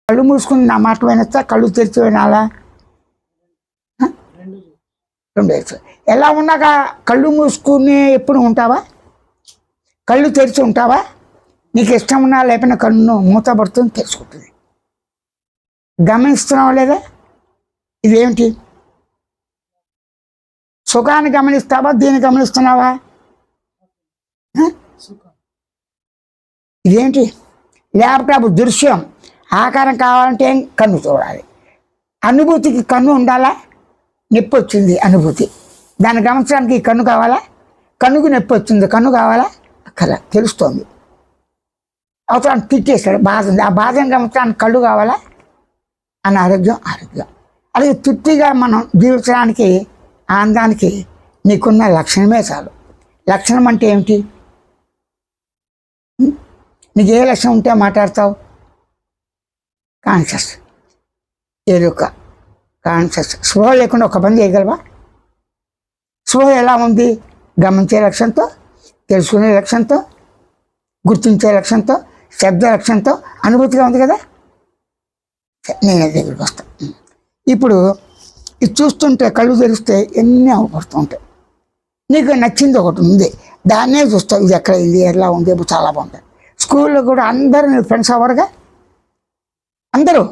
కళ్ళు మూసుకుని నా మాట వినొచ్చా, కళ్ళు తెరిచి వినాలా? రెండు వేసు. ఎలా ఉన్నాక కళ్ళు మూసుకుని ఎప్పుడు ఉంటావా, కళ్ళు తెరిచి ఉంటావా? నీకు ఇష్టం ఉన్నా లేకపోయినా కన్ను మూతపడుతుంది, తెలుసుకుంటుంది. గమనిస్తున్నావా లేదా? ఇదేమిటి? సుఖాన్ని గమనిస్తావా, దీన్ని గమనిస్తున్నావా? ఇదేంటి? ల్యాప్టాప్ దృశ్యం ఆకారం కావాలంటే కన్ను చూడాలి. అనుభూతికి కన్ను ఉండాలా? నొప్పి వచ్చింది అనుభూతి, దాన్ని గమనించడానికి కన్ను కావాలా? కన్నుకు నొప్పి వచ్చింది, కన్ను కావాలా? అక్కడ తెలుస్తోంది. అవసరం తిట్టేస్తాడు, బాధ ఉంది, ఆ బాధను గమనించడానికి కళ్ళు కావాలా? అనారోగ్యం ఆరోగ్యం. అలాగే తృప్తిగా మనం జీవించడానికి ఆనందానికి నీకున్న లక్షణమే చాలు. లక్షణం అంటే ఏమిటి? నీకు ఏ లక్షణం ఉంటే మాట్లాడతావు? కాన్షియస్, ఎరుక, కాన్షియస్. స్పృహ లేకుండా ఒక పని చేయగలవా? స్పృహ ఎలా ఉంది? గమనించే లక్ష్యంతో, తెలుసుకునే లక్ష్యంతో, గుర్తించే లక్ష్యంతో, శబ్ద లక్ష్యంతో అనుభూతిగా ఉంది కదా. నేను దగ్గరికి వస్తాను. ఇప్పుడు ఇది చూస్తుంటే కళ్ళు తెరిస్తే ఎన్ని అవపడుతూ ఉంటాయి. నీకు నచ్చింది ఒకటి ఉంది, దాన్నే చూస్తావు. ఇది ఎక్కడ ఇది ఎలా ఉంది, చాలా బాగుంటుంది. స్కూల్లో కూడా అందరూ నీ ఫ్రెండ్స్ అవ్వరుగా? అందరూ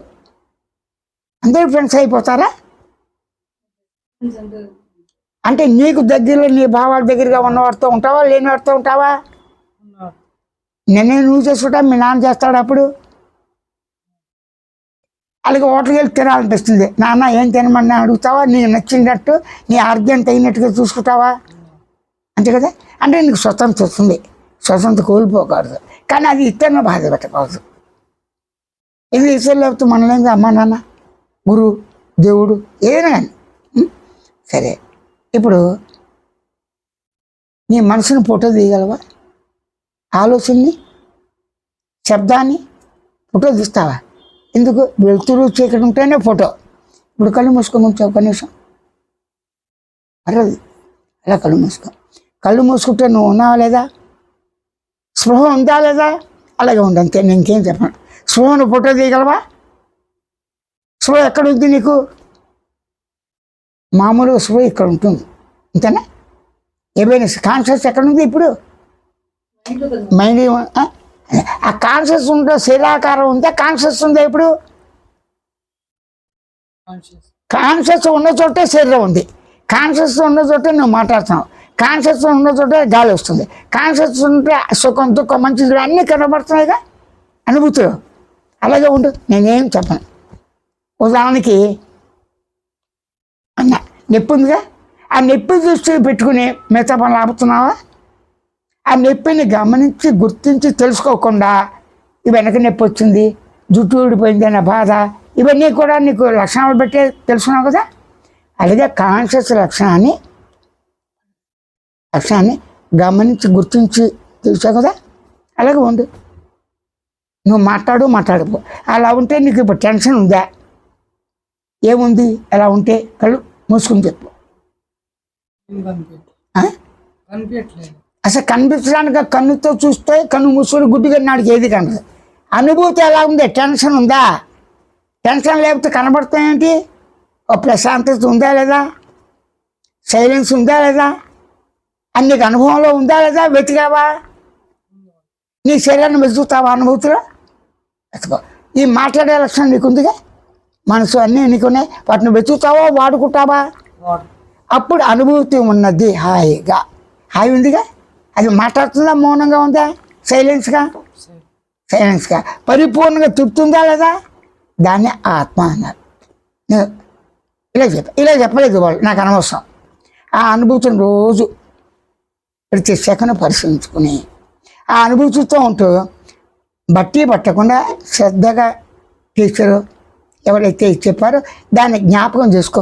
ఫ్రెండ్స్ అయిపోతారా? అంటే నీకు దగ్గరలో నీ భావాల దగ్గరగా ఉన్నవాడితో ఉంటావా, లేని వాడితో ఉంటావా? నేనే నువ్వు చేసుకుంటా, మీ నాన్న చేస్తాడు. అప్పుడు అలాగే హోటల్కి వెళ్ళి తినాలనిపిస్తుంది, నాన్న ఏం తినమని అడుగుతావా? నీకు నచ్చినట్టు నీ ఆరోగ్యం తగినట్టుగా చూసుకుంటావా? అంతే కదా. అంటే నీకు స్వతంత్రం వస్తుంది, స్వతంత్రం కోల్పోకూడదు. కానీ అది ఇతరులను బాధ పెట్టకూడదు. ఇది ఇతరులు లేకపోతే మనలేంగా అమ్మ నాన్న, గురువు, దేవుడు, ఏదైనా కానీ. సరే, ఇప్పుడు నీ మనసుని ఫోటో తీయగలవా? ఆలోచనని, శబ్దాన్ని ఫోటో తీస్తావా? ఎందుకు? వెలుతురు చీకటి ఉంటేనే ఫోటో. ఇప్పుడు కళ్ళు మూసుకొని ఉంచావు ఒక నిమిషం, అరది అలా కళ్ళు మూసుకో. కళ్ళు మూసుకుంటే నువ్వు ఉన్నావా లేదా? స్పృహ ఉందా లేదా? అలాగే ఉండు, అంతే. నేను ఇంకేం చెప్పను. స్పృహను ఫోటో తీయగలవా? స్పృహ ఎక్కడ ఉంది నీకు? మామూలుగా స్పృహ ఇక్కడ ఉంటుంది, అంతేనా? ఏమైనా కాన్షియస్ ఎక్కడ ఉంది ఇప్పుడు? మైండ్. ఆ కాన్షియస్ ఉంటే శరీరాకారం ఉందా? కాన్షియస్ ఉందా ఇప్పుడు? కాన్షియస్ ఉన్న చోటే శరీరం ఉంది, కాన్షియస్ ఉన్న చోటే నువ్వు మాట్లాడుతున్నావు, కాన్షియస్ ఉన్న చోటే గాలి వస్తుంది, కాన్షియస్ ఉంటే సుఖం దుఃఖం మంచిది అన్నీ కనబడుతున్నాయిగా అనుభూతులు. అలాగే ఉండు, నేనేం చెప్పను. ఉదాహరణకి అన్న నొప్పి ఉందిగా, ఆ నొప్పి దృష్టి పెట్టుకుని మిగతా పనులు ఆపుతున్నావా? ఆ నొప్పిని గమనించి గుర్తించి తెలుసుకోకుండా వెనక నొప్పి వచ్చింది, జుట్టు ఊడిపోయింది అన్న బాధ, ఇవన్నీ కూడా నీకు లక్షణాలు బట్టే తెలుసుకున్నావు కదా. అలాగే కాన్షియస్ లక్షణాన్ని గమనించి గుర్తించి తెలుసావు కదా. అలాగే ఉండు, నువ్వు మాట్లాడుకో. అలా ఉంటే నీకు ఇప్పుడు టెన్షన్ ఉందా? ఏముంది? ఎలా ఉంటే కళ్ళు మూసుకుని చెప్పు. అసలు కనిపించడానికి కన్నుతో చూస్తే కన్ను మూసుకొని గుడ్డిగా నాడికి ఏది కనదు. అనుభూతి ఎలా ఉంది? టెన్షన్ ఉందా? టెన్షన్ లేకపోతే కనబడుతాయేంటి? ఒక ప్రశాంతత ఉందా లేదా? సైలెన్స్ ఉందా లేదా? అన్నికి అనుభవంలో ఉందా లేదా? వెతికావా? నీ శరీరాన్ని వెతుకుతావా అనుభూతిలో? వెతుకో. ఈ మాట్లాడే లక్షణం నీకుందిగా, మనసు అన్నీ నీకున్నాయి, వాటిని వెతుకుతావా, వాడుకుంటావా? అప్పుడు అనుభూతి ఉన్నది. హాయి ఉందిగా. అది మాట్లాడుతుందా, మౌనంగా ఉందా, సైలెన్స్గా పరిపూర్ణంగా తృప్తుందా లేదా? దాన్ని ఆత్మ అన్నారు. ఇలా చెప్పలేదు వాళ్ళు, నాకు అనవసరం. ఆ అనుభూతిని రోజు ప్రతి సెకను పరిశీలించుకుని ఆ అనుభూతితో ఉంటూ బట్టి పట్టకుండా శ్రద్ధగా టీచరు ఎవరైతే చెప్పారో దాన్ని జ్ఞాపకం చేసుకో.